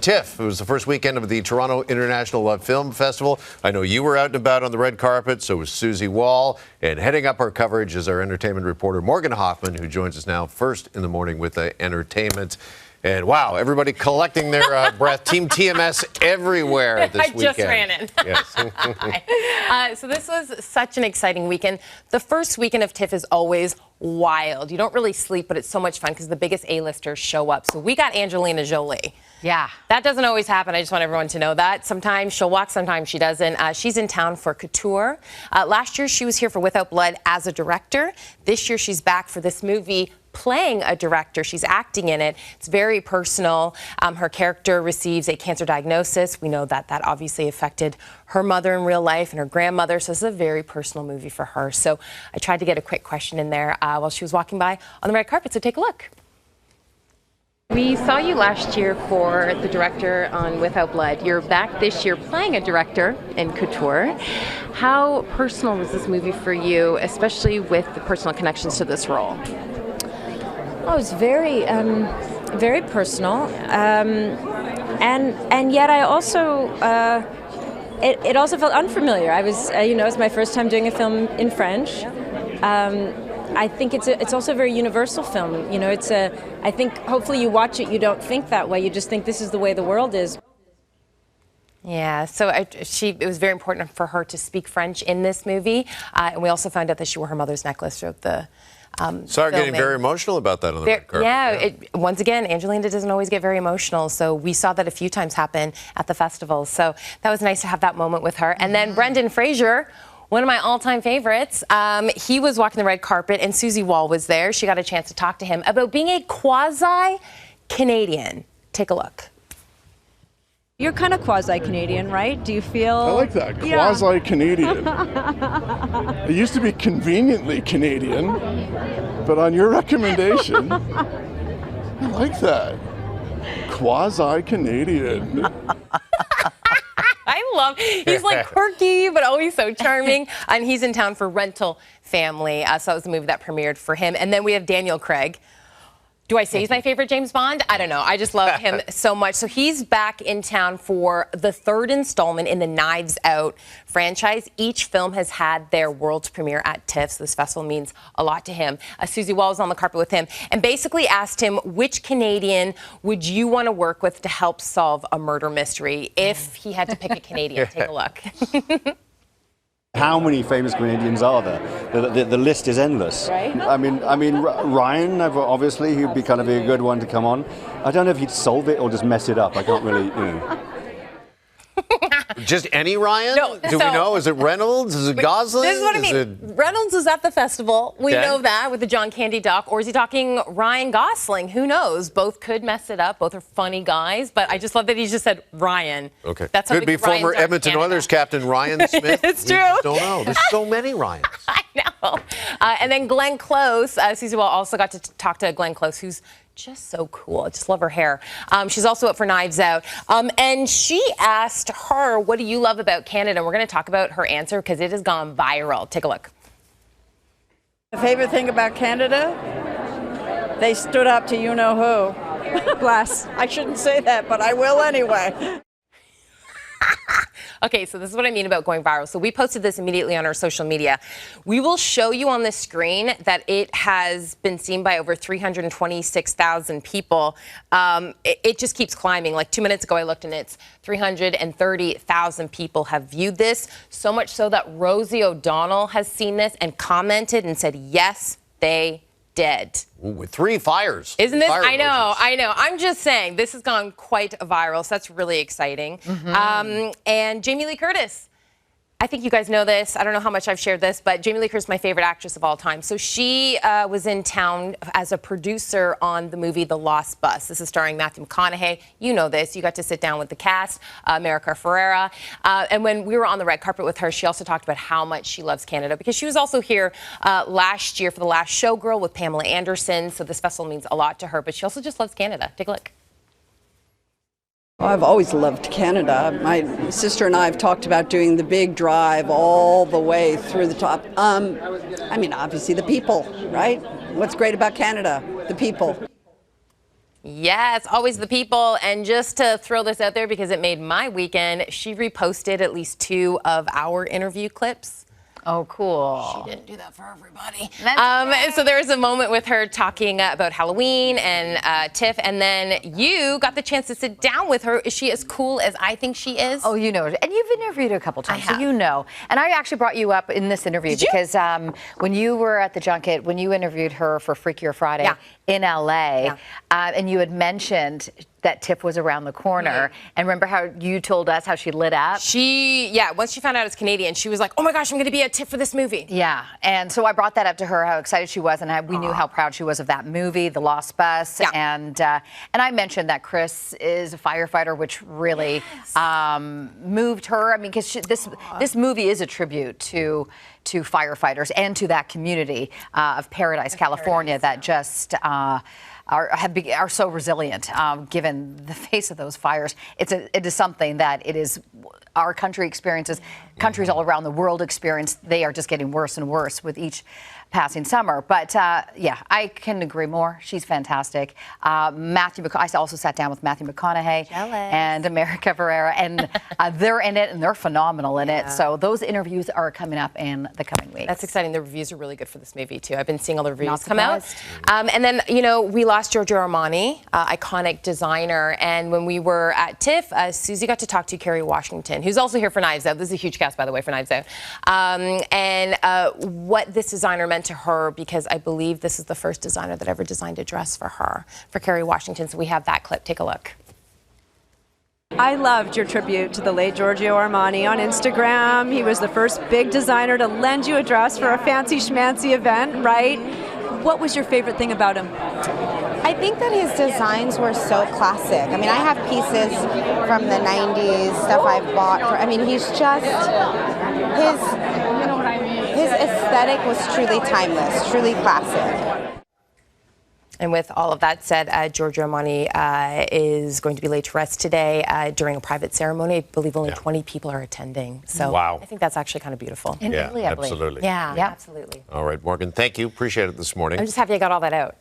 TIFF. It was the first weekend of the Toronto International Film Festival. I know you were out and about on the red carpet, so was Susie Wall. And heading up our coverage is our entertainment reporter, Morgan Hoffman, who joins us now first in the morning with entertainment. And wow, everybody collecting their breath. Team TMS everywhere this weekend. I just ran in. Yes. So this was such an exciting weekend. The first weekend of TIFF is always wild. You don't really sleep, but it's so much fun because the biggest A-listers show up. So we got Angelina Jolie. Yeah. That doesn't always happen. I just want everyone to know that. Sometimes she'll walk, sometimes she doesn't. She's in town for Couture. Last year, she was here for Without Blood as a director. This year, she's back for this movie playing a director. She's acting in it. It's very personal. Her character receives a cancer diagnosis. We know that that obviously affected her mother in real life and her grandmother. So this is a very personal movie for her. So I tried to get a quick question in there while she was walking by on the red carpet. So take a look. We saw you last year for the director on Without Blood. You're back this year playing a director in Couture. How personal was this movie for you, especially with the personal connections to this role? Oh, it was very, very personal, and yet I also, it also felt unfamiliar. I was, it was my first time doing a film in French. I think it's also a very universal film. You know, I think hopefully you watch it, you don't think that way. You just think this is the way the world is. Yeah, so it was very important for her to speak French in this movie, and we also found out that she wore her mother's necklace throughout the. Started getting very emotional about that on the red carpet. Yeah, once again, Angelina doesn't always get very emotional, so we saw that a few times happen at the festival. So that was nice to have that moment with her. And then Brendan Fraser, one of my all-time favorites, he was walking the red carpet, and Susie Wall was there. She got a chance to talk to him about being a quasi-Canadian. Take a look. You're kind of quasi-Canadian, right? Do you feel... I like that, quasi-Canadian. I used to be conveniently Canadian, but on your recommendation, I like that. Quasi-Canadian. I love, he's like quirky, but always so charming. And he's in town for Rental Family. So that was the movie that premiered for him. And then we have Daniel Craig. Do I say he's my favorite James Bond? I don't know. I just love him so much. So he's back in town for the third installment in the Knives Out franchise. Each film has had their world premiere at TIFF, so this festival means a lot to him. Susie Wall was on the carpet with him and basically asked him, which Canadian would you want to work with to help solve a murder mystery if he had to pick a Canadian? Take a look. How many famous Canadians are there? The list is endless. Right? I mean, Ryan, obviously, he'd be kind of a good one to come on. I don't know if he'd solve it or just mess it up. I can't really, Just any Ryan? No, Do we know? Is it Reynolds? Is it Gosling? This is what I mean. Reynolds was at the festival. We know that with the John Candy doc. Or is he talking Ryan Gosling? Who knows? Both could mess it up. Both are funny guys. But I just love that he just said Ryan. Okay. That's how could be former Edmonton Oilers captain Ryan Smith. It's true. We don't know. There's so many Ryans. I know. And then Glenn Close. Susie Wall also got to talk to Glenn Close, who's just so cool. I just love her hair. She's also up for Knives Out. And she asked her, what do you love about Canada? And we're going to talk about her answer because it has gone viral. Take a look. The favorite thing about Canada? They stood up to you-know-who. Glass. I shouldn't say that, but I will anyway. Okay, so this is what I mean about going viral. So we posted this immediately on our social media. We will show you on the screen that it has been seen by over 326,000 people. It just keeps climbing. Like 2 minutes ago, I looked and it's 330,000 people have viewed this. So much so that Rosie O'Donnell has seen this and commented and said, yes, they did. Ooh, with 3 fires. Isn't this? Fire I know, emojis. I know. I'm just saying, this has gone quite viral, so that's really exciting. And Jamie Lee Curtis. I think you guys know this. I don't know how much I've shared this, but Jamie Lee Curtis is my favorite actress of all time. So she was in town as a producer on the movie The Lost Bus. This is starring Matthew McConaughey. You know this. You got to sit down with the cast, America Ferrera. And when we were on the red carpet with her, she also talked about how much she loves Canada because she was also here last year for The Last Showgirl with Pamela Anderson. So this festival means a lot to her, but she also just loves Canada. Take a look. I've always loved Canada. My sister and I have talked about doing the big drive all the way through the top. I mean, obviously the people, right? What's great about Canada? The people. Yes, always the people. And just to throw this out there because it made my weekend, she reposted at least 2 of our interview clips. Oh, cool. She didn't do that for everybody. That's so there was a moment with her talking about Halloween and TIFF, and then you got the chance to sit down with her. Is she as cool as I think she is? Oh, you know it. And you've interviewed her a couple times, so have. you know. And I actually brought you up in this interview because when you were at the junket, when you interviewed her for Freakier Friday in LA, and you had mentioned that TIFF was around the corner. And remember how you told us how she lit up? Once she found out it's Canadian, she was like, oh my gosh, I'm going to be at TIFF for this movie. Yeah, and so I brought that up to her, how excited she was, and we knew how proud she was of that movie, The Lost Bus. And I mentioned that Chris is a firefighter, which really moved her. I mean, because this movie is a tribute to firefighters and to that community of Paradise, California, that just are so resilient given the face of those fires. It is something that our country experiences, countries all around the world experience. They are just getting worse and worse with each passing summer. But I can agree more. She's fantastic. I also sat down with Matthew McConaughey and America Ferrera, and they're in it, and they're phenomenal in it. So those interviews are coming up in the coming weeks. That's exciting. The reviews are really good for this movie, too. I've been seeing all the reviews come out. And then, we lost Giorgio Armani, iconic designer. And when we were at TIFF, Susie got to talk to Kerry Washington, who's also here for Knives Out. This is a huge cast, by the way, for Knives Out. And what this designer meant to her, because I believe this is the first designer that ever designed a dress for her, for Kerry Washington. So we have that clip. Take a look. I loved your tribute to the late Giorgio Armani on Instagram. He was the first big designer to lend you a dress for a fancy schmancy event, right? What was your favorite thing about him? I think that his designs were so classic. I mean, I have pieces from the 90s, stuff I've bought. He's just, his aesthetic was truly timeless, truly classic. And with all of that said, Giorgio Armani is going to be laid to rest today during a private ceremony. I believe only 20 people are attending. So I think that's actually kind of beautiful. In Italy, I believe. Absolutely. Yeah, absolutely. All right, Morgan, thank you. Appreciate it this morning. I'm just happy I got all that out.